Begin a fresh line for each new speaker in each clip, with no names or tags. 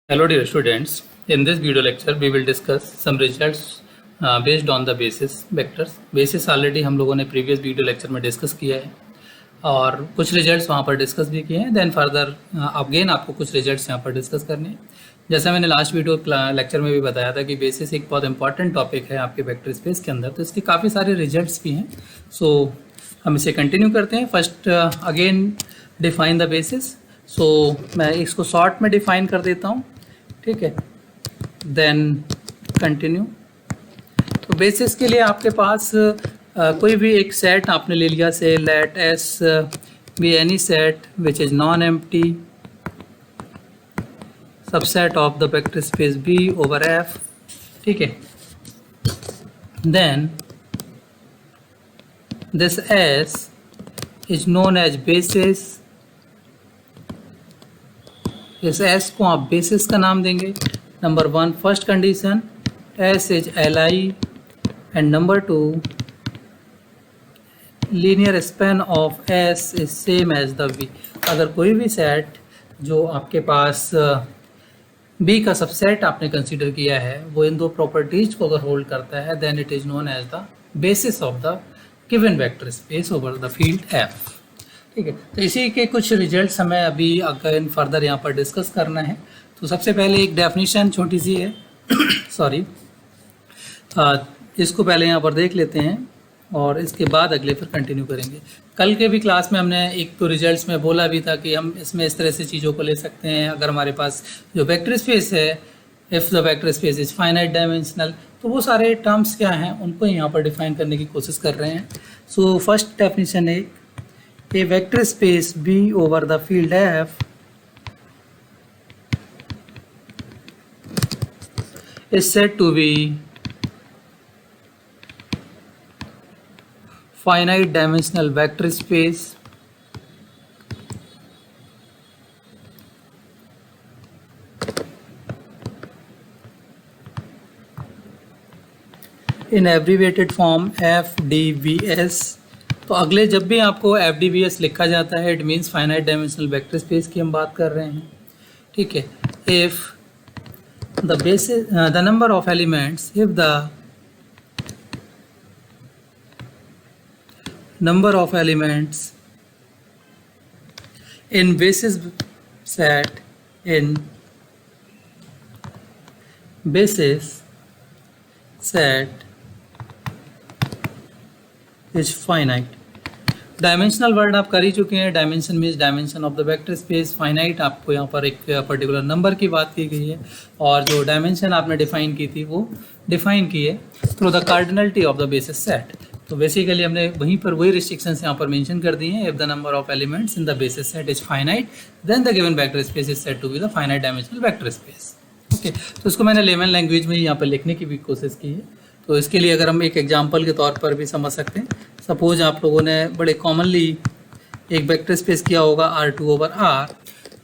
Hello dear students, in this video lecture we will discuss some results based on the basis vectors. Basis already हम लोगों ने previous video lecture में discuss किया है और कुछ results वहाँ पर discuss भी किए हैं. Then further again आपको कुछ results यहाँ पर discuss करने हैं. जैसा मैंने लास्ट वीडियो लेक्चर में भी बताया था कि बेसिस एक बहुत इंपॉर्टेंट टॉपिक है आपके वेक्टर स्पेस के अंदर, तो इसके काफ़ी सारे रिजल्ट्स भी हैं. सो हम इसे कंटिन्यू करते हैं. First again define the basis. So मैं इसको शॉर्ट में डिफाइन कर देता हूँ, ठीक है. Then continue. तो बेसिस के लिए आपके पास कोई भी एक सेट आपने ले लिया, से let S be any set which is non empty subset of the vector space B over F, ठीक है. Then this S is known as basis. इस S को आप बेसिस का नाम देंगे. Number 1 first condition, S is Li and number 2 linear span of S is same as the V. अगर कोई भी सेट जो आपके पास B का सबसेट आपने कंसीडर किया है वो इन दो प्रॉपर्टीज को अगर होल्ड करता है, then it is known as the basis of the given vector space over the field F, ठीक है. तो इसी के कुछ रिजल्ट्स हमें अभी अगर फर्दर यहाँ पर डिस्कस करना है. तो सबसे पहले एक डेफिनेशन छोटी सी है सॉरी, इसको पहले यहाँ पर देख लेते हैं और इसके बाद अगले फिर कंटिन्यू करेंगे. कल के भी क्लास में हमने एक तो रिजल्ट्स में बोला भी था कि हम इसमें इस तरह से चीज़ों को ले सकते हैं. अगर हमारे पास जो वेक्टर स्पेस है, if the vector space is finite dimensional, तो वो सारे टर्म्स क्या हैं उनको यहाँ पर डिफाइन करने की कोशिश कर रहे हैं. सो फर्स्ट डेफिनेशन है, a vector space B over the field F is said to be finite dimensional vector space in abbreviated form FDVS. तो अगले जब भी आपको FDVS लिखा जाता है, it means finite dimensional vector space की हम बात कर रहे हैं, ठीक है. If the basis the number of elements, if the number of elements in basis set is finite. Dimensional word आप कर ही चुके हैं. Dimension means dimension of the vector space. Finite आपको यहाँ पर एक पर्टिकुलर नंबर की बात की गई है, और जो डायमेंशन आपने डिफाइन की थी वो डिफाइन की है through the cardinality of the basis set. तो बेसिकली हमने वहीं पर वही रिस्ट्रिक्शंस यहाँ पर मेंशन कर दी हैं. If the number of elements in the basis set is finite, then the given vector space is said to be the finite dimensional vector space, okay. तो इसको मैंने लेमन लैंग्वेज में यहाँ पर लिखने की भी कोशिश की है. तो इसके लिए अगर हम एक एग्जाम्पल के तौर पर भी समझ सकते हैं, सपोज आप लोगों ने बड़े कॉमनली एक वेक्टर स्पेस किया होगा R2 ओवर R.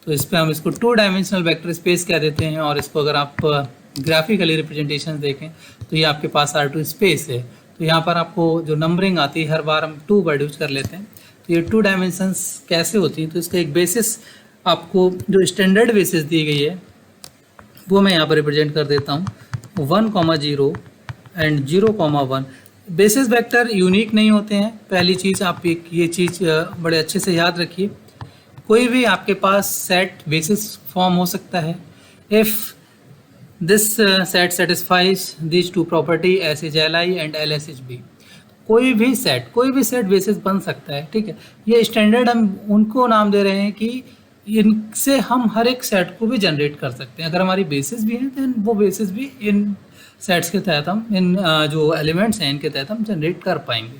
तो इस पर हम इसको 2 डायमेंशनल वेक्टर स्पेस कह देते हैं, और इसको अगर आप ग्राफिकली रिप्रेजेंटेशन देखें तो ये आपके पास R2 स्पेस है. तो यहाँ पर आपको जो नंबरिंग आती है हर बार हम 2 वर्ड यूज कर लेते हैं. तो ये 2 डायमेंशंस कैसे होती हैं, तो इसका एक बेसिस आपको जो स्टैंडर्ड बेसिस दी गई है वो मैं यहाँ पर रिप्रेजेंट कर देता हूँ. 1,0 एंड 0,1. बेसिस वेक्टर यूनिक नहीं होते हैं. पहली चीज़ आप एक ये चीज़ बड़े अच्छे से याद रखिए, कोई भी आपके पास सेट बेसिस फॉर्म हो सकता है if this set satisfies this 2 property S is Li and LS is B. कोई भी सेट बेसिस बन सकता है, ठीक है. ये स्टैंडर्ड हम उनको नाम दे रहे हैं कि इनसे हम हर एक सेट को भी जनरेट कर सकते हैं. अगर हमारी बेसिस भी है तो वो बेसिस भी इन सेट्स के तहत हम इन जो एलिमेंट्स हैं इनके तहत हम जनरेट कर पाएंगे,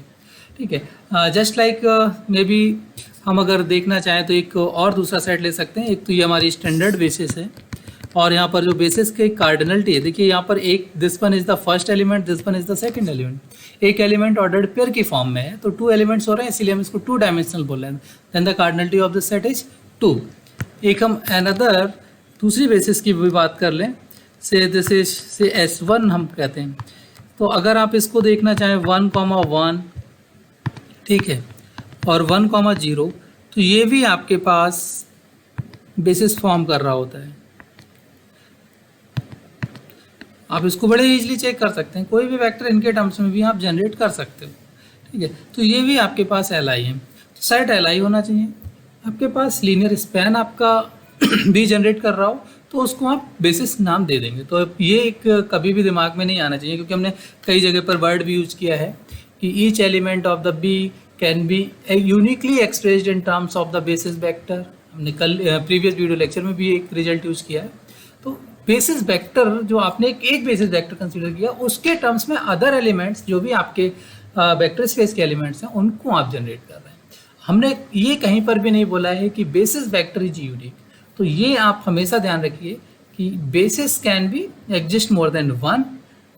ठीक है. जस्ट लाइक मे बी हम अगर देखना चाहें तो एक और दूसरा सेट ले सकते हैं. एक तो ये हमारी स्टैंडर्ड बेसिस है, और यहाँ पर जो बेसिस के कार्डिनलिटी है, देखिए यहाँ पर एक this one is the first element, this one is the second element. एक एलिमेंट ऑर्डर्ड पेयर की फॉर्म में है, तो 2 एलिमेंट्स हो रहे हैं, इसीलिए हम इसको 2 डायमेंशनल बोल रहे हैं. Then the cardinality of this set is 2. एक हम अनदर दूसरी बेसिस की भी बात कर लें, से दिस इज से S1 हम कहते हैं. तो अगर आप इसको देखना चाहें 1,1, ठीक है, और 1,0, तो ये भी आपके पास बेसिस फॉर्म कर रहा होता है. आप इसको बड़े इजीली चेक कर सकते हैं, कोई भी वेक्टर इनके टर्म्स में भी आप जनरेट कर सकते हो, ठीक है। तो ये भी आपके पास एल आई है, तो सेट एल आई होना चाहिए। आपके पास लीनियर स्पैन आपका भी जनरेट कर रहा हो तो उसको आप बेसिस नाम दे देंगे। तो ये एक कभी भी दिमाग में नहीं आना चाहिए, क्योंकि हमने कई जगह पर वर्ड भी यूज किया है कि each element of the B can be uniquely expressed in terms of the basis vector. हमने कल प्रीवियस वीडियो लेक्चर में भी एक रिजल्ट यूज किया है। तो बेसिस वेक्टर जो आपने एक बेसिस वेक्टर कंसीडर किया, उसके टर्म्स में अदर एलिमेंट्स जो भी आपके वेक्टर स्पेस के एलिमेंट्स हैं उनको आप जनरेट कर रहे हैं। हमने ये कहीं पर भी नहीं बोला है कि बेसिस वेक्टर इज यूनिक। तो ये आप हमेशा ध्यान रखिए कि basis can be exist more than one,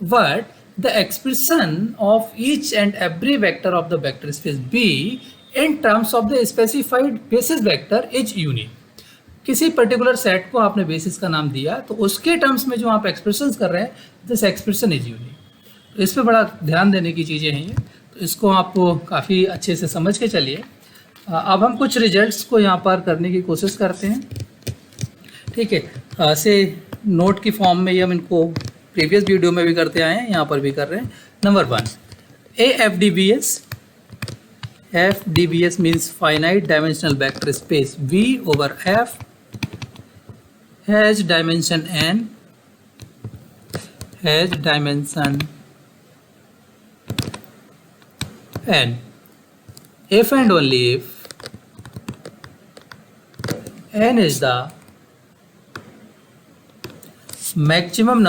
but the expression of each and every vector of the vector space be in terms of the specified basis vector is unique. किसी particular set को आपने basis का नाम दिया, तो उसके terms में जो आप एक्सप्रेशंस कर रहे हैं, दिस एक्सप्रेशन इज यूनिक। तो इस पर बड़ा ध्यान देने की चीज़ें हैं ये, तो इसको आप काफ़ी अच्छे से समझ के चलिए। अब हम कुछ रिजल्ट्स को यहाँ पर करने की कोशिश करते हैं, ठीक है। से नोट की फॉर्म में ही हम इनको प्रीवियस वीडियो में भी करते आए हैं, यहाँ पर भी कर रहे हैं। Number 1, FDBS means finite dimensional vector space V over F has dimension n, if and only if n is the maximum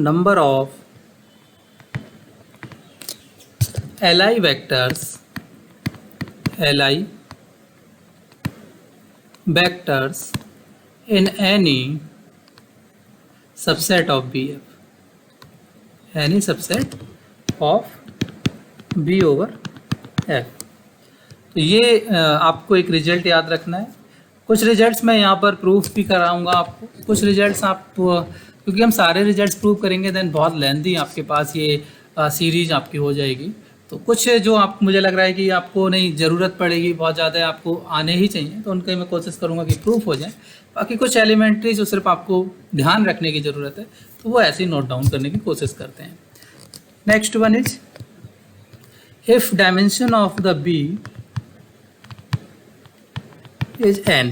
number of Li vectors in any subset of BF, B over F। तो ये आपको एक result याद रखना है। कुछ results मैं यहाँ पर प्रूफ भी कराऊंगा आपको, कुछ रिजल्ट्स आप, क्योंकि हम सारे रिजल्ट्स प्रूव करेंगे देन बहुत लेंथी आपके पास ये सीरीज आपकी हो जाएगी। तो कुछ जो आप, मुझे लग रहा है कि आपको नहीं ज़रूरत पड़ेगी, बहुत ज़्यादा आपको आने ही चाहिए, तो उनकी मैं कोशिश करूँगा कि प्रूफ हो जाए। बाकी कुछ एलिमेंट्री जो सिर्फ आपको ध्यान रखने की ज़रूरत है, तो वो ऐसे ही नोट डाउन करने की कोशिश करते हैं। Next one is if dimension of the B is n,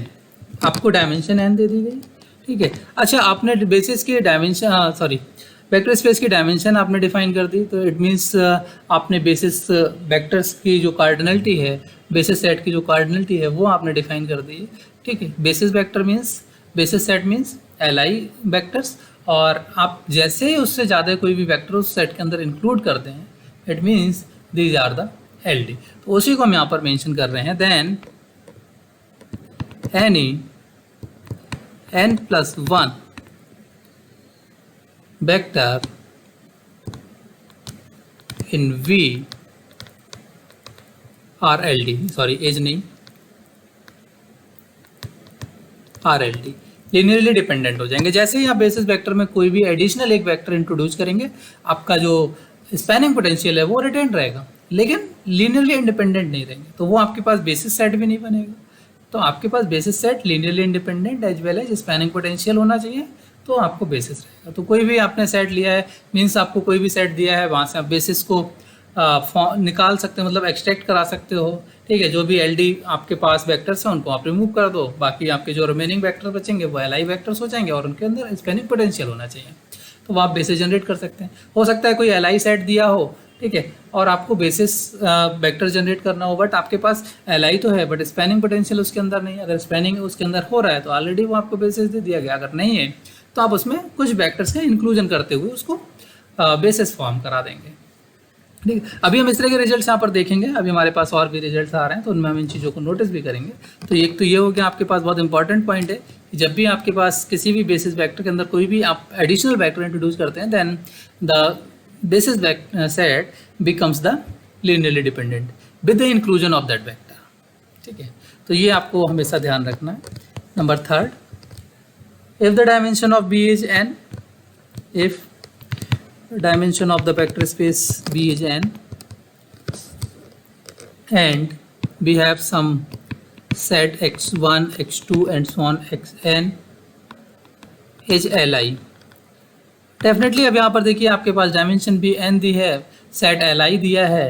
आपको डायमेंशन n दे दी गई, ठीक है। अच्छा, आपने बेसिस की डायमेंशन वेक्टर स्पेस की डायमेंशन आपने डिफाइन कर दी, तो इट मीन्स आपने बेसिस वेक्टर्स की जो कार्डिनलिटी है, बेसिस सेट की जो कार्डिनलिटी है, वो आपने डिफाइन कर दी है, ठीक है। Basis vector means, basis set means Li vectors, और आप जैसे ही उससे ज़्यादा कोई भी वेक्टर उस सेट के अंदर इंक्लूड करते हैं, it means these are the LD। तो उसी को हम यहाँ पर मेंशन कर रहे हैं। Then any n+1 vector in V are LD, sorry as नहीं, RLD, लीनियरली डिपेंडेंट हो जाएंगे। जैसे ही आप बेसिस वेक्टर में कोई भी एडिशनल एक वेक्टर इंट्रोड्यूस करेंगे, आपका जो स्पैनिंग पोटेंशियल है वो रिटेन रहेगा, लेकिन लीनियरली इंडिपेंडेंट नहीं रहेंगे, तो वो आपके पास बेसिस सेट भी नहीं बनेगा। तो आपके पास basis set linearly independent as well as spanning potential होना चाहिए, तो आपको बेसिस रहेगा। तो कोई भी आपने सेट लिया है, मीन्स आपको कोई भी सेट दिया है, वहाँ से आप बेसिस को निकाल सकते हो, मतलब एक्सट्रैक्ट करा सकते हो, ठीक है। जो भी LD आपके पास वेक्टर्स हैं उनको आप रिमूव कर दो, बाकी आपके जो रिमेनिंग वेक्टर बचेंगे वो Li वेक्टर्स हो जाएंगे, और उनके अंदर स्पैनिंग पोटेंशियल होना चाहिए, तो वो आप बेसिस जनरेट कर सकते हैं। हो सकता है कोई Li सेट दिया हो, ठीक है, और आपको बेसिस वेक्टर जनरेट करना हो, बट आपके पास Li तो है, बट स्पैनिंग पोटेंशियल उसके अंदर नहीं है। अगर स्पैनिंग उसके अंदर हो रहा है तो ऑलरेडी वो आपको बेसिस दे दिया गया, अगर नहीं है तो आप उसमें कुछ वेक्टर्स का इंक्लूजन करते हुए उसको बेसिस फॉर्म करा देंगे, ठीक है। अभी हम इस तरह के रिजल्ट्स यहाँ पर देखेंगे, अभी हमारे पास और भी रिजल्ट्स आ रहे हैं, तो उनमें हम इन चीज़ों को नोटिस भी करेंगे। तो एक तो ये हो गया आपके पास बहुत इंपॉर्टेंट पॉइंट है कि जब भी आपके पास किसी भी बेसिस वेक्टर के अंदर कोई भी आप एडिशनल वेक्टर इंट्रोड्यूस करते हैं, then the basis set becomes the linearly dependent with the inclusion of that vector, ठीक है। तो ये आपको हमेशा ध्यान रखना है। Number 3, if the dimension of B is n, if dimension of the vector space B is n and we have some set x1 x2 and so on xn is li। Definitely अब यहाँ पर देखिए आपके पास dimension भी n दी है, set li दिया है,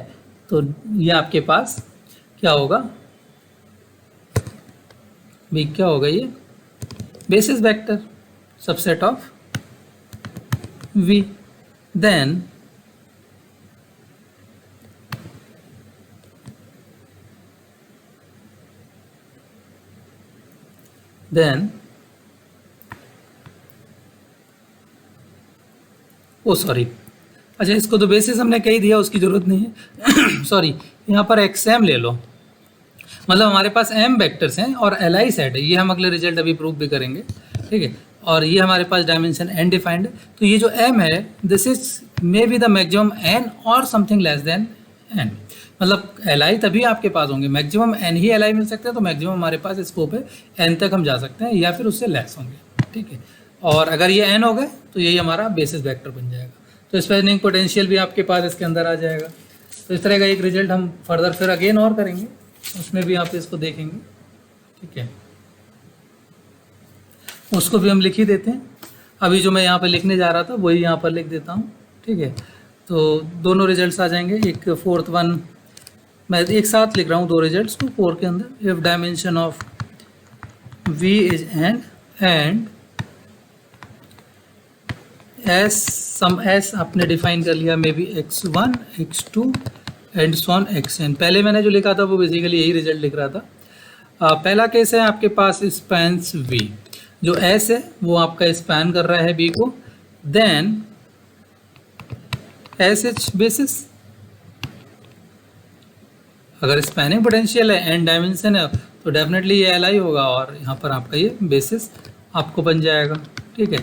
तो ये आपके पास क्या होगा, भी क्या होगा, ये basis vector subset of v। Then oh sorry, अच्छा इसको तो बेसिस हमने कही दिया, उसकी ज़रूरत नहीं है सॉरी, यहाँ पर XM ले लो, मतलब हमारे पास m वेक्टर्स हैं और li सेट है, ये हम अगले रिजल्ट अभी प्रूव भी करेंगे, ठीक है। और ये हमारे पास डायमेंशन n डिफाइंड है, तो ये जो m है this is may be the maximum n और समथिंग लेस देन n, मतलब li तभी आपके पास होंगे, मैक्सिमम n ही li मिल सकते हैं, तो मैक्सिमम हमारे पास स्कोप है n तक हम जा सकते हैं या फिर उससे लेस होंगे, ठीक है। और अगर ये n हो गए तो यही हमारा बेसिस वेक्टर बन जाएगा, तो स्पैनिंग पोटेंशियल भी आपके पास इसके अंदर आ जाएगा। तो इस तरह का एक रिजल्ट हम फर्दर फिर अगेन और करेंगे, उसमें भी आप इसको देखेंगे, ठीक है। उसको भी हम लिख ही देते हैं, अभी जो मैं यहाँ पर लिखने जा रहा था वही यहाँ पर लिख देता हूँ, ठीक है। तो दोनों रिजल्ट्स आ जाएंगे, एक फोर्थ वन मैं एक साथ लिख रहा हूँ, दो रिजल्ट्स को फोर के अंदर। If dimension of v is n and s sum s आपने डिफाइन कर लिया, may be x1 x2 and so on xn। पहले मैंने जो लिखा था वो बेसिकली यही रिजल्ट लिख रहा था। पहला केस है आपके पास स्पैन्स v, जो s है वो आपका स्पैन कर रहा है b को, देन एस एच बेसिस, अगर स्पैनिंग पोटेंशियल है n डायमेंशन है तो डेफिनेटली ये li होगा और यहाँ पर आपका ये बेसिस आपको बन जाएगा, ठीक है।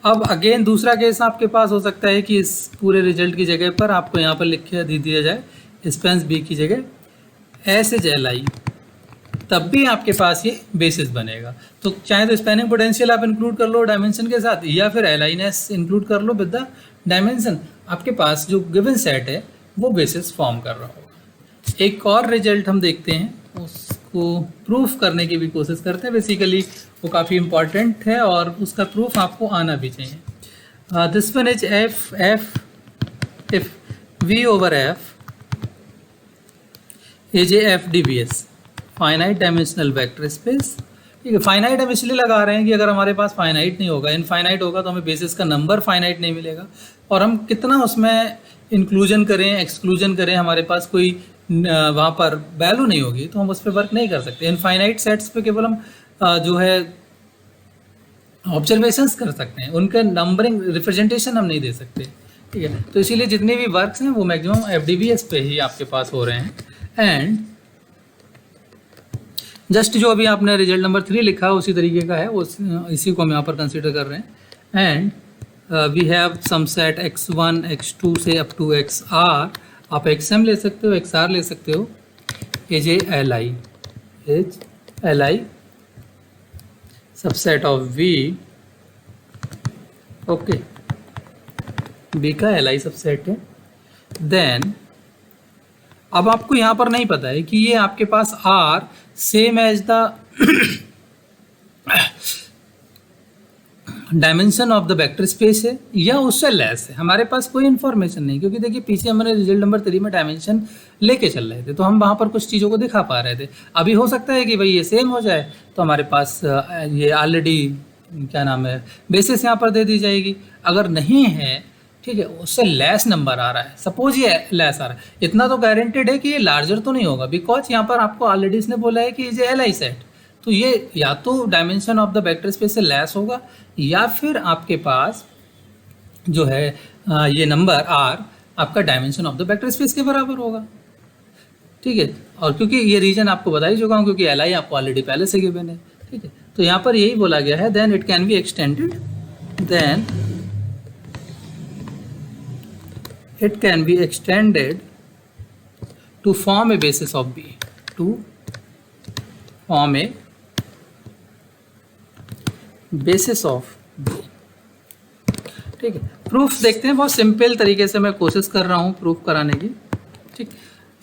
अब अगेन दूसरा केस आपके पास हो सकता है कि इस पूरे रिजल्ट की जगह पर आपको यहाँ पर लिख दे दिया जाए स्पैन्स b की जगह एस एच li, तब भी आपके पास ये बेसिस बनेगा। तो चाहे तो स्पैनिंग पोटेंशियल आप इंक्लूड कर लो डायमेंशन के साथ, या फिर एलाइनेस इंक्लूड कर लो विद द डायमेंशन, आपके पास जो गिवन सेट है वो बेसिस फॉर्म कर रहा होगा। एक और रिजल्ट हम देखते हैं, उसको प्रूफ करने की भी कोशिश करते हैं, बेसिकली वो काफ़ी इंपॉर्टेंट है और उसका प्रूफ आपको आना भी चाहिए। This one is if v over f is a F D B S, finite dimensional vector space, ठीक है। फाइनाइट हम इसलिए लगा रहे हैं कि अगर हमारे पास फाइनाइट नहीं होगा, इनफाइनाइट होगा तो हमें बेसिस का नंबर फाइनाइट नहीं मिलेगा, और हम कितना उसमें इंक्लूजन करें एक्सक्लूजन करें, हमारे पास कोई वहाँ पर वैल्यू नहीं होगी तो हम उस पर वर्क नहीं कर सकते। इनफाइनाइट सेट्स पे केवल हम जो है ऑब्जर्वेशंस कर सकते हैं, उनका नंबरिंग रिप्रेजेंटेशन हम नहीं दे सकते, ठीक है। तो इसीलिए जितने भी वर्क्स हैं वो मैक्सिमम एफडीबीएस पे ही आपके पास हो रहे हैं। एंड जस्ट जो अभी आपने रिजल्ट नंबर 3 लिखा उसी तरीके का है, इसी को हम यहाँ पर कंसिडर कर रहे हैं। And we have some set x1 x2 से अप टू xr, आप xm ले सकते हो, xr ले सकते हो, is a li subset of v, okay, b का li सबसेट है। देन अब आपको यहाँ पर नहीं पता है कि ये आपके पास r same as the dimension of the vector space है या उससे लेस है, हमारे पास कोई इन्फॉर्मेशन नहीं, क्योंकि देखिए पीछे हमने रिजल्ट नंबर 3 में डायमेंशन लेके चल रहे थे तो हम वहाँ पर कुछ चीज़ों को दिखा पा रहे थे। अभी हो सकता है कि भाई ये सेम हो जाए तो हमारे पास ये ऑलरेडी क्या नाम है बेसिस यहाँ पर दे दी जाएगी, अगर नहीं है, ठीक है, उससे लेस नंबर आ रहा है, सपोज ये लेस आ रहा है, इतना तो गारंटेड है कि ये लार्जर तो नहीं होगा, बिकॉज यहाँ पर आपको ऑलरेडी इसने बोला है कि ये li सेट, तो ये या तो dimension of the vector space से लेस होगा या फिर आपके पास जो है ये नंबर r आपका dimension of the vector space के बराबर होगा, ठीक है। और क्योंकि ये रीजन आपको बता ही चुका हूँ क्योंकि li आपको ऑलरेडी पहले से गिवन है, ठीक है। तो यहाँ पर यही बोला गया है, then it can be extended, then it can be extended to form a basis of B, to form a basis of B, ठीक है। प्रूफ देखते हैं, बहुत सिंपल तरीके से मैं कोशिश कर रहा हूँ प्रूफ कराने की, ठीक।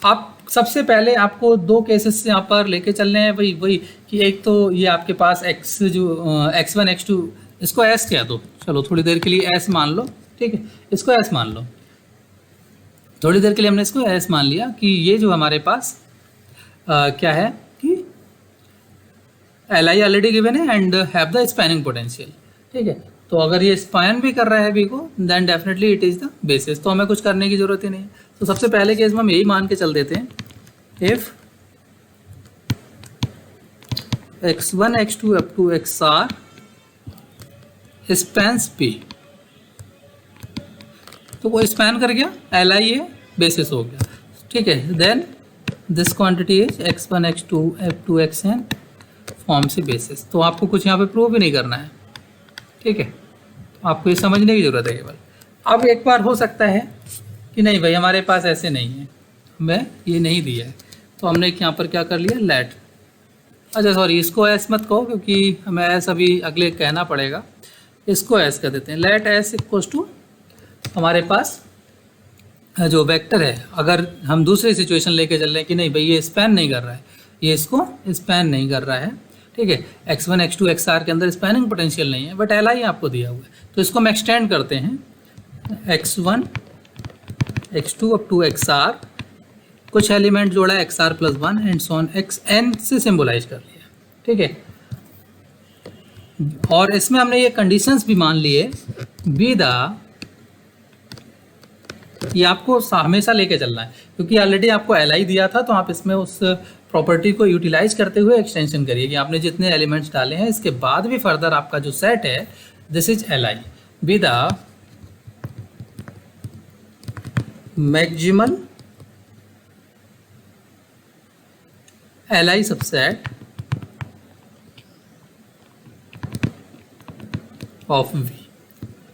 आप सबसे पहले आपको दो केसेस से यहाँ पर लेके चलने हैं, वही वही कि एक तो ये आपके पास x जो x1 x2, इसको s कह दो, चलो थोड़ी देर के लिए s मान लो, ठीक है, इसको s मान लो, थोड़ी देर के लिए हमने इसको s मान लिया कि ये जो हमारे पास क्या है कि Li ऑलरेडी गिवन है and have the spanning potential, ठीक है। तो अगर ये स्पैन भी कर रहा है V को, then definitely it is the basis, तो हमें कुछ करने की जरूरत ही नहीं। तो सबसे पहले केस में हम यही मान के चल देते हैं, if x1 x2 up to xr spans P, तो वो स्पैन कर गया, Li ये बेसिस हो गया, ठीक है। Then this quantity is x1 x2 up to xn form से बेसिस। तो आपको कुछ यहाँ पे प्रूव भी नहीं करना है, ठीक है, तो आपको ये समझने की ज़रूरत है केवल। अब एक बार हो सकता है कि नहीं भाई हमारे पास ऐसे नहीं है, हमें ये नहीं दिया है, तो हमने यहाँ पर क्या कर लिया, लेट, अच्छा सॉरी इसको एस मत कहो क्योंकि हमें एस अभी अगले कहना पड़ेगा, इसको एस कर देते हैं, लेट एस इक्वल्स टू हमारे पास जो वेक्टर है, अगर हम दूसरी सिचुएशन लेके चल रहे हैं कि नहीं भाई ये स्पैन नहीं कर रहा है, ये इसको स्पैन नहीं कर रहा है, ठीक है, x1 x2 xr के अंदर स्पैनिंग पोटेंशियल नहीं है, बट Li आपको दिया हुआ है, तो इसको हम एक्सटेंड करते हैं, x1 x2 up to xr, कुछ एलिमेंट जोड़ा है xr plus 1 and so on xn से सिंबलाइज कर लिया, ठीक है। और इसमें हमने ये कंडीशंस भी मान लिए, बी द, ये आपको हमेशा लेके चलना है क्योंकि ऑलरेडी आपको Li दिया था, तो आप इसमें उस प्रॉपर्टी को यूटिलाइज करते हुए एक्सटेंशन करिए कि आपने जितने एलिमेंट्स डाले हैं इसके बाद भी फर्दर आपका जो सेट है this is Li be the maximal Li subset of V,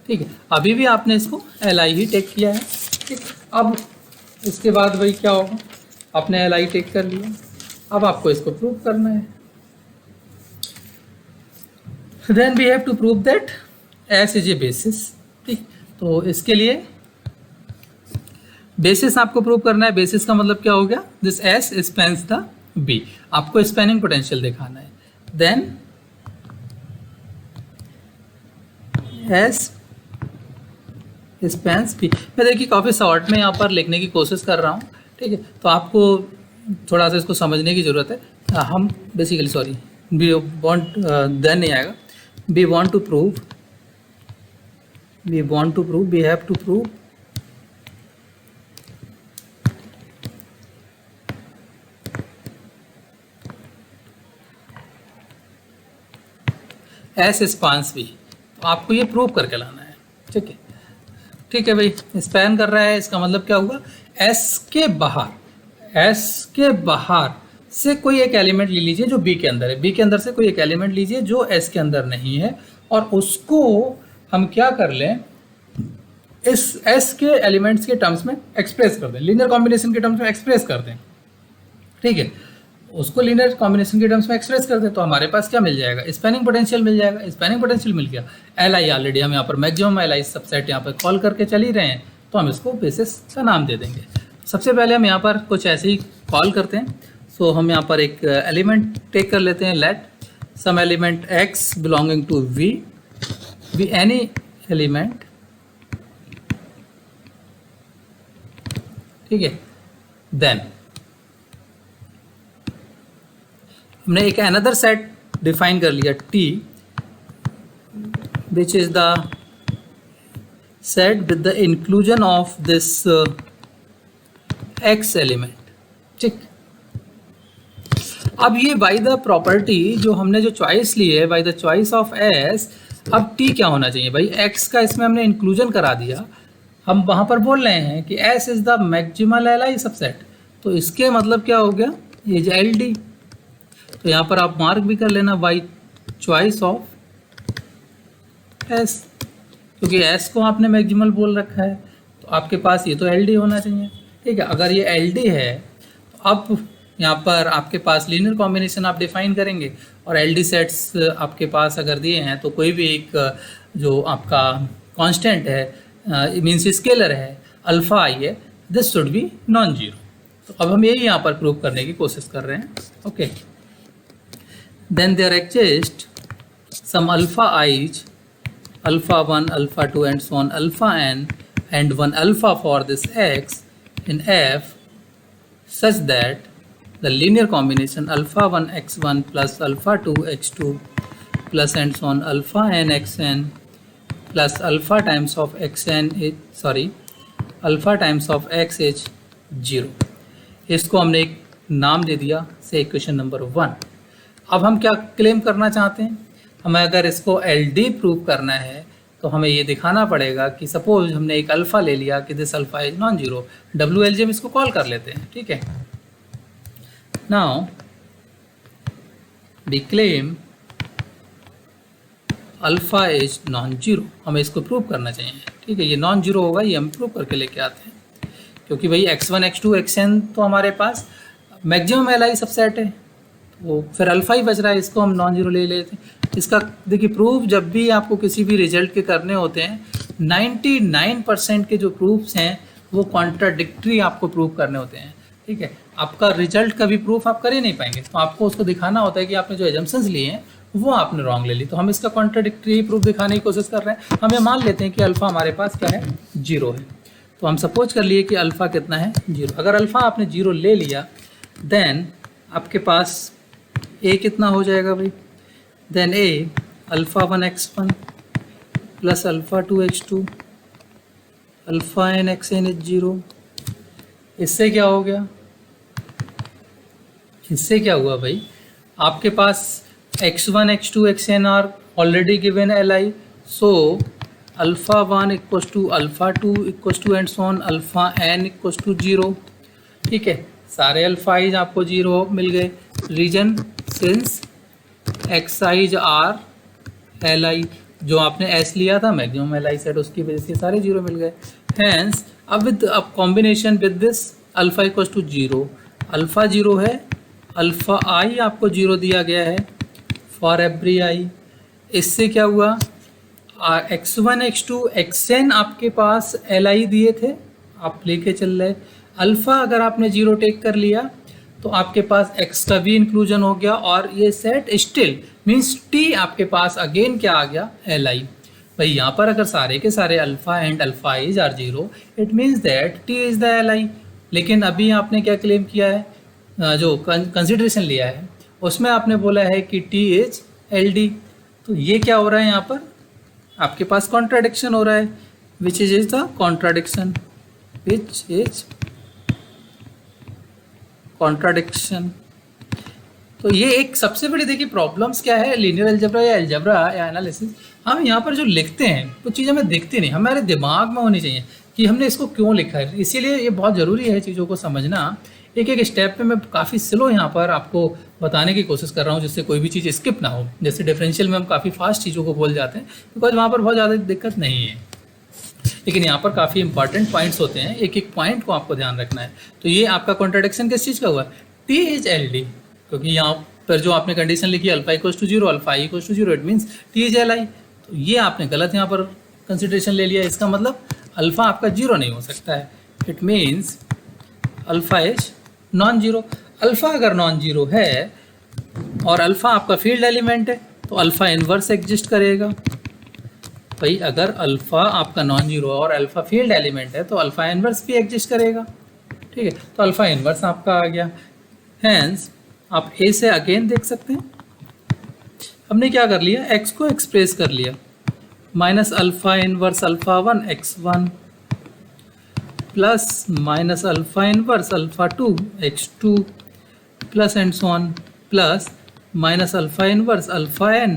ठीक है। अभी भी आपने इसको Li ही टेक किया है, ठीक। अब इसके बाद वही क्या होगा, आपने Li टेक कर लिया, अब आपको इसको प्रूव करना है, then we have to prove that S is a basis, ठीक। तो इसके लिए बेसिस आपको प्रूव करना है, बेसिस का मतलब क्या हो गया, this S spans the B, आपको स्पैनिंग पोटेंशियल दिखाना है, देन S स्पैन्स P। मैं देखिए काफ़ी शॉर्ट में यहाँ पर लिखने की कोशिश कर रहा हूँ, ठीक है, तो आपको थोड़ा सा इसको समझने की ज़रूरत है। हम basically sorry we want then नहीं आएगा, we want to prove we have to prove S spans V, तो आपको ये प्रूव करके लाना है, ठीक है, ठीक है भाई। स्पैन कर रहा है इसका मतलब क्या हुआ, एस के बाहर से कोई एक एलिमेंट ले लीजिए जो बी के अंदर है, बी के अंदर से कोई एक एलिमेंट लीजिए जो एस के अंदर नहीं है, और उसको हम क्या कर लें, इस एस के एलिमेंट्स के टर्म्स में एक्सप्रेस कर दें, लीनियर कॉम्बिनेशन के टर्म्स में एक्सप्रेस कर दें, ठीक है, उसको लीनियर कॉम्बिनेशन के टर्म्स में एक्सप्रेस कर दें, तो हमारे पास क्या मिल जाएगा, स्पैनिंग पोटेंशियल मिल जाएगा। स्पैनिंग पोटेंशियल मिल गया, Li ऑलरेडी हम यहाँ पर मैक्सिमम Li सबसेट यहाँ पर कॉल करके चल ही रहे हैं, तो हम इसको बेसिस का नाम दे देंगे। सबसे पहले हम यहाँ पर कुछ ऐसे ही कॉल करते हैं, सो हम यहाँ पर एक एलिमेंट टेक कर लेते हैं, let some element x belonging to V be any element, ठीक है। देन हमने एक अनदर सेट डिफाइन कर लिया T, which is the set with the inclusion of this X element, ठीक। अब ये बाय द प्रॉपर्टी जो हमने जो चॉइस ली है, by the choice of S, अब T क्या होना चाहिए भाई, X का इसमें हमने इंक्लूजन करा दिया, हम वहाँ पर बोल रहे हैं कि S is the maximal Li subset, तो इसके मतलब क्या हो गया, ये जो LD, तो यहाँ पर आप मार्क भी कर लेना बाई चॉइस ऑफ S, क्योंकि S को आपने मैक्सिमल बोल रखा है, तो आपके पास ये तो LD होना चाहिए, ठीक है। अगर ये LD है तो अब यहाँ पर आपके पास लीनियर कॉम्बिनेशन आप डिफाइन करेंगे, और LD सेट्स आपके पास अगर दिए हैं तो कोई भी एक जो आपका कांस्टेंट है, मीन्स स्केलर है, अल्फा आई है, this should be non zero, तो अब हम यही यहाँ पर प्रूव करने की कोशिश कर रहे हैं. Okay, then there exist some alpha i's alpha 1, alpha 2 and so on alpha n and 1 alpha for this x in f such that the linear combination alpha 1 x1 plus alpha 2 x2 plus and so on alpha n xn plus alpha times of xn alpha times of x is 0. इसको हमने एक नाम दे दिया से equation number 1. अब हम क्या claim करना चाहते हैं? हमें अगर इसको LD प्रूव करना है तो हमें ये दिखाना पड़ेगा कि सपोज हमने एक अल्फ़ा ले लिया कि this alpha is non zero. WLJ में इसको कॉल कर लेते हैं. ठीक है, now we claim alpha is non zero. हमें इसको प्रूव करना चाहिए. ठीक है, ये नॉन जीरो होगा, ये हम प्रूव करके लेके आते हैं. क्योंकि भाई x1 x2 xn तो हमारे पास मैक्सिमम LI सबसेट है, वो फिर अल्फ़ा ही बच रहा है, इसको हम नॉन जीरो ले लेते हैं. इसका देखिए प्रूफ जब भी आपको किसी भी रिजल्ट के करने होते हैं 99% के जो प्रूफ्स हैं वो कॉन्ट्राडिक्टरी आपको प्रूव करने होते हैं. ठीक है, आपका रिजल्ट का भी प्रूफ आप कर ही नहीं पाएंगे, तो आपको उसको दिखाना होता है कि आपने जो एजम्पशंस लिए हैं वो आपने रॉन्ग ले ली. तो हम इसका कॉन्ट्राडिक्टरी प्रूफ दिखाने की कोशिश कर रहे हैं. हम ये मान लेते हैं कि अल्फ़ा हमारे पास क्या है, जीरो है. तो हम सपोज कर लिए कि अल्फ़ा कितना है, जीरो. अगर अल्फ़ा आपने जीरो ले लिया देन आपके पास ए कितना हो जाएगा भाई, then a alpha 1 x1 plus alpha 2 x2 alpha n xn is 0. इससे क्या हो गया, इससे क्या हुआ भाई, आपके पास x1 x2 xn are already given LI. So alpha 1 equals to alpha 2 equals to and so on alpha n equals to 0. ठीक है, सारे अल्फ़ाइज आपको 0 मिल गए. Reason since x i's are LI, जो आपने S लिया था मैक्सिमम LI सेट, उसकी वजह से सारे 0 मिल गए. हैंस अब combination with this alpha equals to 0, alpha 0 है, अल्फ़ा I आपको 0 दिया गया है फॉर एवरी I. इससे क्या हुआ, x1 x2 xn आपके पास LI दिए थे, आप लेके चल रहे. अल्फ़ा अगर आपने 0 टेक कर लिया तो आपके पास x का भी इंक्लूजन हो गया और ये सेट स्टिल मीन्स t आपके पास अगेन क्या आ गया, LI. भाई यहाँ पर अगर सारे के सारे alpha and alpha i's are 0 it means that t is the LI. लेकिन अभी आपने क्या क्लेम किया है, जो कंसिडरेशन लिया है उसमें आपने बोला है कि t इज LD. तो ये क्या हो रहा है, यहाँ पर आपके पास कॉन्ट्राडिक्शन हो रहा है. Which is the contradiction, which is contradiction. तो ये एक सबसे बड़ी देखिए प्रॉब्लम्स क्या है, लीनियर अलजेब्रा या अलजेब्रा या एनालिसिस, हम यहाँ पर जो लिखते हैं वो चीज़ हमें दिखती नहीं, हमारे दिमाग में होनी चाहिए कि हमने इसको क्यों लिखा है. इसीलिए ये बहुत ज़रूरी है चीज़ों को समझना. एक एक स्टेप पे मैं काफ़ी स्लो यहाँ पर आपको बताने की कोशिश कर रहा हूँ जिससे कोई भी चीज़ स्किप ना हो. जैसे डिफरेंशियल में हम काफ़ी फास्ट चीज़ों को बोल जाते हैं बिकॉज वहाँ पर बहुत ज़्यादा दिक्कत नहीं है, लेकिन यहाँ पर काफ़ी इंपॉर्टेंट पॉइंट्स होते हैं, एक एक पॉइंट को आपको ध्यान रखना है. तो ये आपका कॉन्ट्राडिक्शन किस चीज़ का हुआ, t इज LD, क्योंकि यहाँ पर जो आपने कंडीशन लिखी alpha equals to 0 alpha i equals to 0 it means t is LI. तो ये आपने गलत यहाँ पर कंसिडरेशन ले लिया. इसका मतलब अल्फ़ा आपका 0 नहीं हो सकता है. It means alpha is non zero. Alpha अगर नॉन जीरो है और अल्फ़ा आपका फील्ड एलिमेंट है तो अल्फ़ा इन्वर्स एग्जिस्ट करेगा. भाई अगर अल्फ़ा आपका नॉन जीरो और अल्फ़ा फील्ड एलिमेंट है तो अल्फ़ा इन्वर्स भी एग्जिस्ट करेगा. ठीक है, तो अल्फ़ा इन्वर्स आपका आ गया. हैंस आप ए से अगेन देख सकते हैं, हमने क्या कर लिया, एक्स को एक्सप्रेस कर लिया minus alpha inverse alpha 1 x1 plus minus alpha inverse alpha 2 x2 plus and so on plus minus alpha inverse alpha n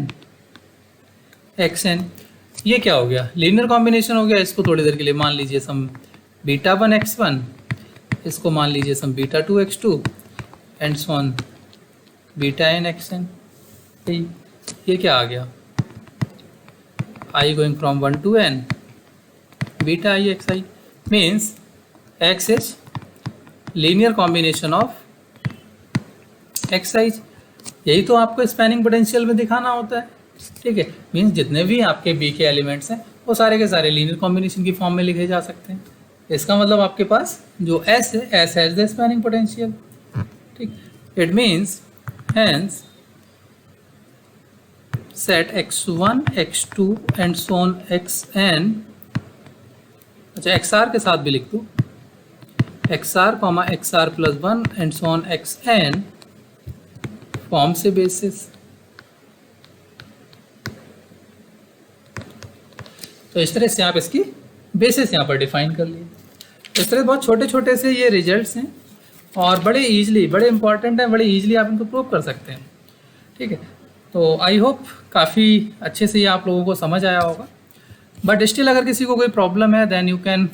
xn. ये क्या हो गया, लीनियर कॉम्बिनेशन हो गया. इसको थोड़ी देर के लिए मान लीजिए सम बीटा 1 x1, इसको मान लीजिए sum beta 2 x2 and so on beta n xn. ये क्या आ गया, i going from 1 to n beta i xi means x is linear combination of xi. यही तो आपको स्पैनिंग पोटेंशियल में दिखाना होता है. ठीक है, मीन्स जितने भी आपके बी के एलिमेंट्स हैं वो सारे के सारे लीनियर कॉम्बिनेशन की फॉर्म में लिखे जा सकते हैं. इसका मतलब आपके पास जो S है, S has the spanning potential, ठीक। It means hence set x1 x2 and so on xn, अच्छा XR के साथ भी लिख दूँ, XR XR plus 1 and so on xn form से बेसिस। तो इस तरह से आप इसकी बेसिस यहाँ पर डिफाइन कर लिए। इस तरह बहुत छोटे छोटे से ये रिजल्ट्स हैं और बड़े इजीली, बड़े इंपॉर्टेंट हैं, बड़े इजीली आप इनको प्रूव कर सकते हैं, ठीक है। तो आई होप काफ़ी अच्छे से ये आप लोगों को समझ आया होगा। बट स्टिल अगर किसी को कोई प्रॉब्लम है then you can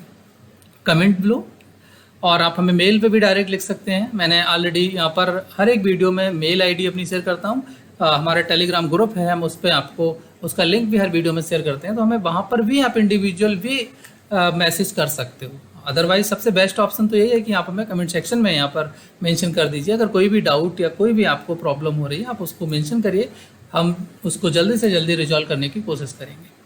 comment below, और आप हमें मेल पे भी डायरेक्ट लिख सकते हैं। मैंने ऑलरेडी यहाँ पर हर एक वीडियो में मेल आईडी अपनी शेयर करता हूँ। हमारा टेलीग्राम ग्रुप है, हम उस पर आपको उसका लिंक भी हर वीडियो में शेयर करते हैं, तो हमें वहाँ पर भी आप इंडिविजुअल भी मैसेज कर सकते हो। अदरवाइज सबसे बेस्ट ऑप्शन तो यही है कि आप हमें कमेंट सेक्शन में यहाँ पर मेंशन कर दीजिए। अगर कोई भी डाउट या कोई भी आपको प्रॉब्लम हो रही है आप उसको मेंशन करिए, हम उसको जल्दी से जल्दी रिजॉल्व करने की कोशिश करेंगे।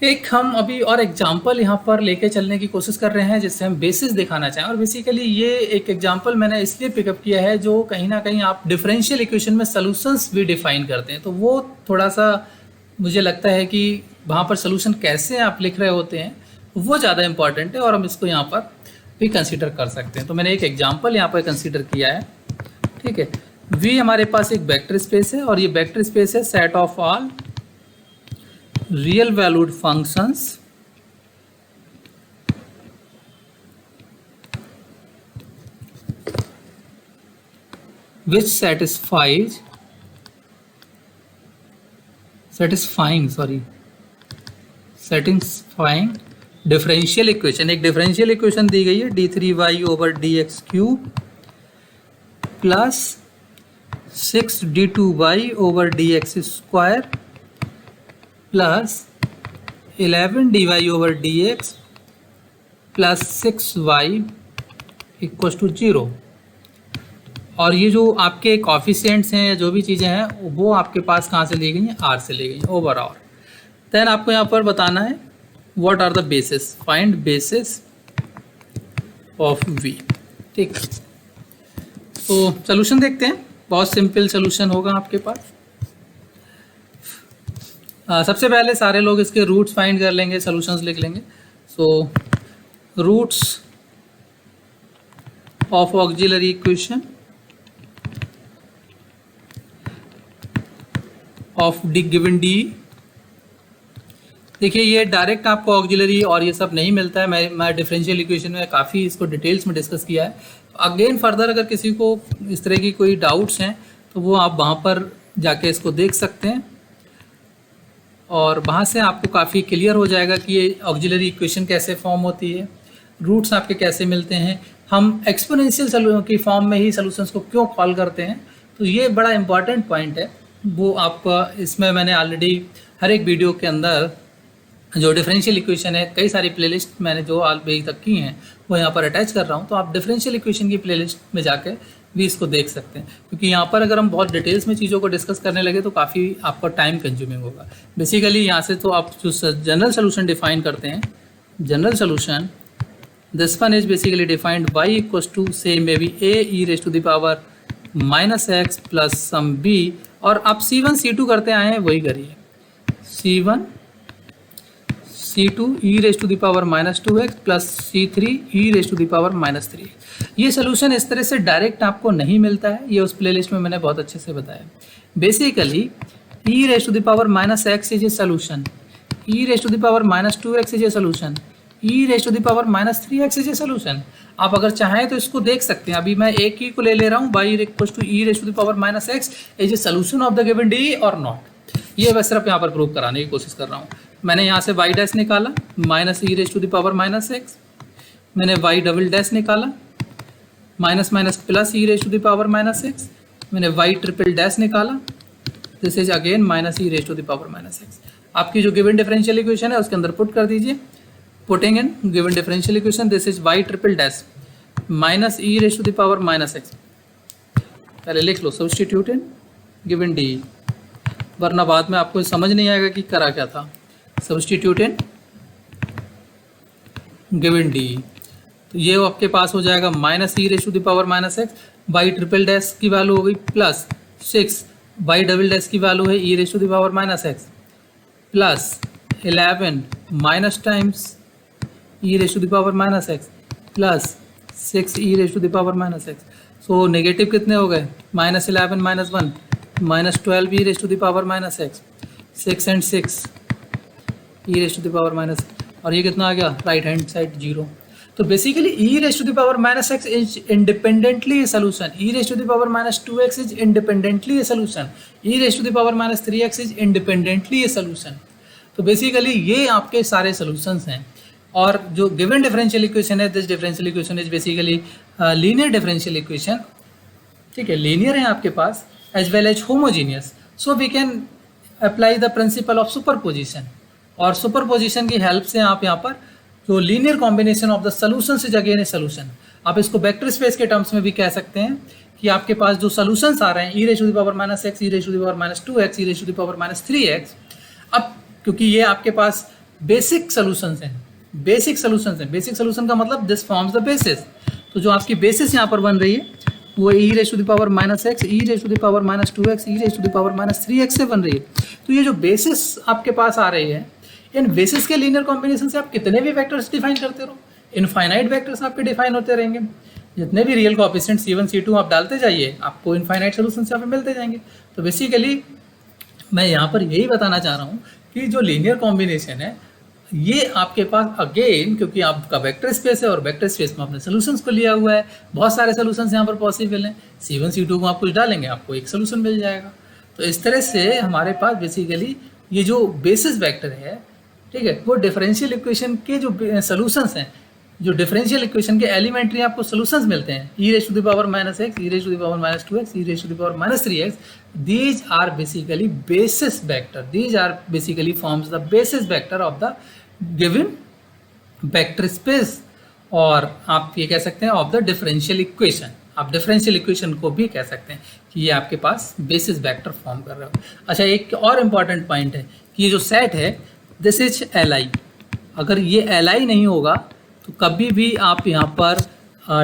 एक हम अभी और एग्जाम्पल यहाँ पर लेके चलने की कोशिश कर रहे हैं जिससे हम बेसिस दिखाना चाहें। और बेसिकली ये एक एग्जाम्पल मैंने इसलिए पिकअप किया है जो कहीं ना कहीं आप डिफरेंशियल इक्वेशन में सॉल्यूशंस भी डिफाइन करते हैं, तो वो थोड़ा सा मुझे लगता है कि वहाँ पर सोल्यूशन कैसे आप लिख रहे होते हैं वो ज़्यादा इंपॉर्टेंट है, और हम इसको यहाँ पर भी कंसिडर कर सकते हैं। तो मैंने एक एग्जाम्पल यहाँ पर कंसिडर किया है, ठीक है। V हमारे पास एक वेक्टर स्पेस है और ये वेक्टर स्पेस है set of all real valued functions which satisfying differential equation. एक डिफरेंशियल इक्वेशन दी गई है d3y over dx cube plus 6d2y over dx square plus 11dy over dx plus 6y equals to 0। और ये जो आपके coefficients हैं या जो भी चीज़ें हैं वो आपके पास कहाँ से ली गई हैं, R से ली गई हैं, ओवर R। देन आपको यहाँ पर बताना है what are the basis, find basis of V, ठीक। तो सोल्यूशन देखते हैं, बहुत सिंपल सोल्यूशन होगा आपके पास। सबसे पहले सारे लोग इसके रूट्स फाइंड कर लेंगे, सॉल्यूशंस लिख लेंगे। So roots of auxiliary equation of the given D. देखिए ये डायरेक्ट आपको ऑक्सिलरी और ये सब नहीं मिलता है, मैं डिफरेंशियल इक्वेशन में काफ़ी इसको डिटेल्स में डिस्कस किया है। अगेन फर्दर अगर किसी को इस तरह की कोई डाउट्स हैं तो वो आप वहाँ पर जाके इसको देख सकते हैं और वहाँ से आपको काफ़ी क्लियर हो जाएगा कि ये ऑक्सिलरी इक्वेशन कैसे फॉर्म होती है, रूट्स आपके कैसे मिलते हैं, हम एक्सपोनेंशियल की फॉर्म में ही सॉल्यूशंस को क्यों कॉल करते हैं। तो ये बड़ा इंपॉर्टेंट पॉइंट है, वो आप इसमें मैंने ऑलरेडी हर एक वीडियो के अंदर जो डिफरेंशियल इक्वेशन है कई सारी प्लेलिस्ट मैंने जो अभी तक की हैं वो यहाँ पर अटैच कर रहा हूँ, तो आप डिफरेंशियल इक्वेशन की प्लेलिस्ट में जाकर भी इसको देख सकते हैं। क्योंकि यहाँ पर अगर हम बहुत डिटेल्स में चीज़ों को डिस्कस करने लगे तो काफ़ी आपका टाइम कंज्यूमिंग होगा। बेसिकली यहाँ से तो आप जो जनरल सोल्यूशन डिफाइन करते हैं, general solution this one is basically defined y equals to say may be a e raise to the power -x plus some b, और आप C1 C2 करते आए हैं वही करिए, C1 C2 e raise to the power -2x plus C3 e raise to the power -3। ये solution इस तरह से डायरेक्ट आपको नहीं मिलता है, ये उस प्लेलिस्ट में मैंने बहुत अच्छे से बताया। Basically e raise to the power -x is a solution, e raise to the power -2x is a solution, e raise to the power -3x is a solution. आप अगर चाहें तो इसको देख सकते हैं। अभी मैं एक ही को ले रहा हूँ, y equals to e raise to the power -x is a solution of the given D और नॉट। ये बस सिर्फ यहाँ पर प्रूव कराने की कोशिश कर रहा हूँ। मैंने यहाँ से y डैश निकाला -e raise to the power -x, मैंने y डबल डैश निकाला minus minus plus e raise to the power -x, मैंने y ट्रिपल डैश निकाला, this is again minus e raise to the power -x। आपकी जो given differential equation है उसके अंदर put कर दीजिए, putting in given differential equation this is y triple dash minus e raise to the power -x। पहले लिख लो सब्स्टिट्यूट इन गिवन डी, वरना बाद में आपको समझ नहीं आएगा कि करा क्या था। सब्स्टिट्यूट इन गिवन डी, तो ये आपके पास हो जाएगा minus e raise to the power minus x, by triple dash की वैल्यू हो गई प्लस 6, बाई डबल डैश की वैल्यू है e raise to the power minus x plus 11 minus times e raise to the power minus x plus 6 e raise to the power minus x. So negative कितने हो गए, minus 11 minus 1 minus 12 e raise to the power minus x, 6 and 6 e raise to the power minus, और ये कितना आ गया right hand side 0। तो basically e raise to the power minus x is independently a solution, e raise to the power minus 2x is independently a solution, e raise to the power minus 3x is independently a solution. तो basically ये आपके सारे solutions हैं। और जो given differential equation है, this differential equation is basically linear differential equation, ठीक है, लीनियर है आपके पास as well as homogeneous. So we can apply the principle of superposition, और सुपरपोजिशन की हेल्प से आप यहाँ पर जो linear combination of the solution is again A solution. आप इसको वेक्टर स्पेस के टर्म्स में भी कह सकते हैं कि आपके पास जो सोल्यूशंस आ रहे हैं e raise to the power minus x, e raise to the power minus 2x, e raise to the power minus 3x, अब क्योंकि ये आपके पास बेसिक सोल्यूशंस हैं, बेसिक सोल्यूशंस हैं, बेसिक सोल्यूशन का मतलब दिस फॉर्म्स द बेसिस। तो जो आपकी बेसिस यहाँ पर बन रही है वो e raise to the power minus x, e raise to the power minus 2x, e raise to the power minus 3x से बन रही है। तो ये जो बेसिस आपके पास आ रही है, इन बेसिस के लीनियर कॉम्बिनेशन से आप कितने भी वेक्टर्स डिफाइन करते रहो, इनफाइनाइट वेक्टर्स आपके डिफाइन होते रहेंगे। जितने भी रियल कोएफिशिएंट C1 C2 आप डालते जाइए, आपको इनफाइनाइट सोल्यूशन यहाँ पे मिलते जाएंगे। तो बेसिकली मैं यहाँ पर यही बताना चाह रहा हूँ कि जो लीनियर कॉम्बिनेशन है ये आपके पास अगेन, क्योंकि आपका वेक्टर स्पेस है और वेक्टर स्पेस में आपने सोल्यूशंस को लिया हुआ है, बहुत सारे सोल्यूशंस यहाँ पर पॉसिबल हैं। C1 C2 को आप कुछ डालेंगे, आपको एक सोल्यूशन मिल जाएगा। तो इस तरह से हमारे पास बेसिकली ये जो बेसिस वेक्टर है, ठीक है, वो डिफरेंशियल इक्वेशन के जो सोल्यूशंस हैं, जो डिफरेंशियल इक्वेशन के एलिमेंट्री आपको सोल्यूशंस मिलते हैं, e raise to the power minus x, e raise to the power minus 2x, e raise to the power minus 3x, these are basically basis vector, these are basically forms the basis vector of the given vector space, और आप ये कह सकते हैं of the differential equation. आप differential equation को भी कह सकते हैं कि ये आपके पास बेसिस वेक्टर फॉर्म कर रहे हो। अच्छा, एक और इम्पॉर्टेंट पॉइंट है कि ये जो सेट है दिस इज Li। अगर ये Li नहीं होगा तो कभी भी आप यहाँ पर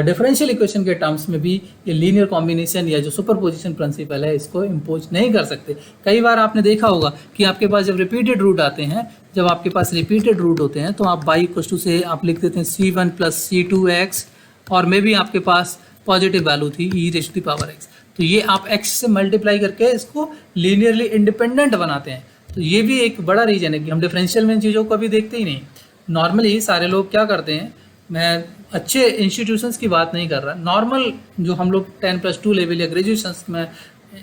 डिफरेंशियल इक्वेशन के टर्म्स में भी ये लीनियर कॉम्बिनेशन या जो सुपरपोजिशन प्रिंसिपल है इसको इम्पोज नहीं कर सकते। कई बार आपने देखा होगा कि आपके पास जब रिपीटेड रूट आते हैं, जब आपके पास रिपीटेड रूट होते हैं तो आप बाई इक्वल टू से आप लिख देते हैं C1 प्लस C2x, और मे भी आपके पास पॉजिटिव वैल्यू थी ई raise to the power x, तो ये आप x से मल्टीप्लाई करके इसको लीनियरली इंडिपेंडेंट बनाते हैं। तो ये भी एक बड़ा रीजन है कि हम डिफरेंशियल में इन चीज़ों को अभी देखते ही नहीं। नॉर्मली सारे लोग क्या करते हैं, मैं अच्छे इंस्टीट्यूशंस की बात नहीं कर रहा, नॉर्मल जो हम लोग 10+2 लेवल या ग्रेजुएशंस में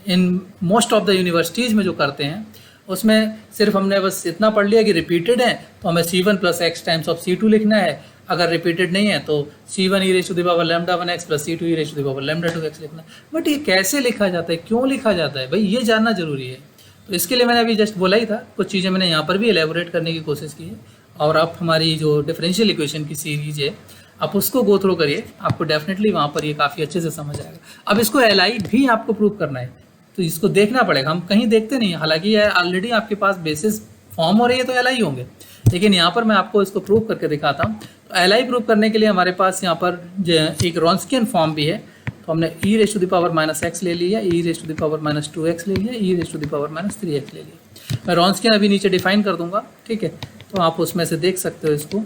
in most of the universities में जो करते हैं उसमें सिर्फ हमने बस इतना पढ़ लिया कि रिपीटेड है तो हमें C1 plus x times of C2 लिखना है, अगर रिपीटेड नहीं है तो C1 e raise to the power lambda 1x plus C2 e raise to the power lambda 2x लिखना है। बट ये कैसे लिखा जाता है, क्यों लिखा जाता है भाई, ये जानना जरूरी है। तो इसके लिए मैंने अभी जस्ट बोला ही था, कुछ चीज़ें मैंने यहाँ पर भी एलेबोरेट करने की कोशिश की है। और आप हमारी जो डिफरेंशियल इक्वेशन की सीरीज है आप उसको गो थ्रू करिए, आपको डेफिनेटली वहाँ पर ये काफ़ी अच्छे से समझ आएगा। अब इसको Li भी आपको प्रूव करना है तो इसको देखना पड़ेगा, हम कहीं देखते नहीं, हालांकि ये ऑलरेडी आपके पास बेसिस फॉर्म हो रही है तो Li होंगे, लेकिन यहाँ पर मैं आपको इसको प्रूव करके दिखाता हूँ। तो Li प्रूव करने के लिए हमारे पास यहाँ पर एक रॉन्स्कियन फॉर्म भी है, तो हमने e raise to the power minus x ले लिया, ई raise to the power minus 2x ले लिया, ई raise to the power minus 3x ले लिया। मैं रॉन्स्कियन अभी नीचे डिफाइन कर दूंगा, ठीक है, तो आप उसमें से देख सकते हो इसको।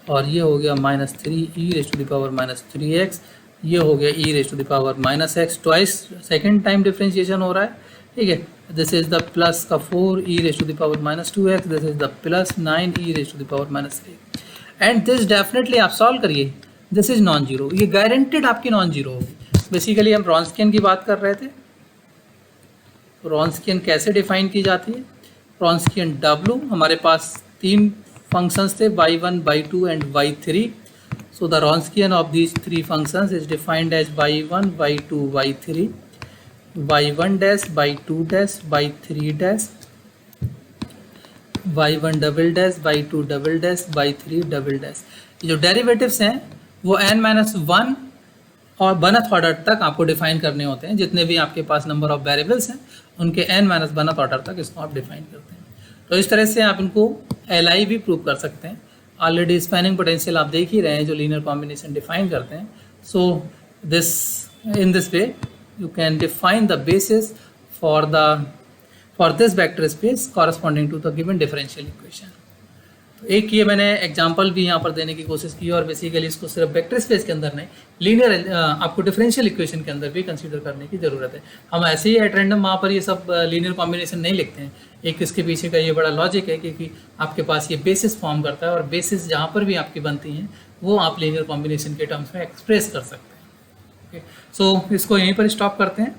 और ये हो गया minus 3 E raise to the power minus 3x, ये हो गया e raise to the power minus x, twice second time differentiation हो रहा है, ठीक है। दिस इज द प्लस का 4 e raise to the power minus 2x, this is the plus 9 e raise to the power minus 3, and this definitely आप solve करिए, this is non zero, ये guaranteed आपकी नॉन जीरो होगी। Basically हम Wronskian की बात कर रहे थे, रॉन्स्कियन कैसे डिफाइन की जाती है। रॉन्स्कियन W, हमारे पास 3 फंक्शंस थे y1, y2 and y3। So the Wronskian of these 3 functions is defined as y1, y2, y3, y1 dash, y2 dash, y3 dash, y1 double dash, y2 double dash, y3 double dash. ये जो derivatives हैं वो n-1 और बनथ order तक आपको define करने होते हैं। जितने भी आपके पास नंबर ऑफ वेरिएबल्स हैं उनके n-1th ऑर्डर तक इसको आप डिफाइन करते हैं। तो इस तरह से आप इनको LI भी प्रूव कर सकते हैं। ऑलरेडी स्पैनिंग पोटेंशियल आप देख ही रहे हैं जो लीनियर कॉम्बिनेशन डिफाइन करते हैं। So this in this way you can define the basis for this vector space corresponding to the given differential equation. तो एक ये मैंने एग्जांपल भी यहाँ पर देने की कोशिश की और बेसिकली इसको सिर्फ वेक्टर स्पेस के अंदर नहीं, लीनियर आपको डिफरेंशियल इक्वेशन के अंदर भी कंसीडर करने की ज़रूरत है। हम ऐसे ही एट रैंडम वहाँ पर ये सब लीनियर कॉम्बिनेशन नहीं लिखते हैं। एक इसके पीछे का ये बड़ा लॉजिक है क्योंकि आपके पास ये बेसिस फॉर्म करता है और बेसिस जहाँ पर भी आपकी बनती हैं वो आप लीनियर कॉम्बिनेशन के टर्म्स में एक्सप्रेस कर सकते हैं। ओके, सो इसको यहीं पर स्टॉप करते हैं।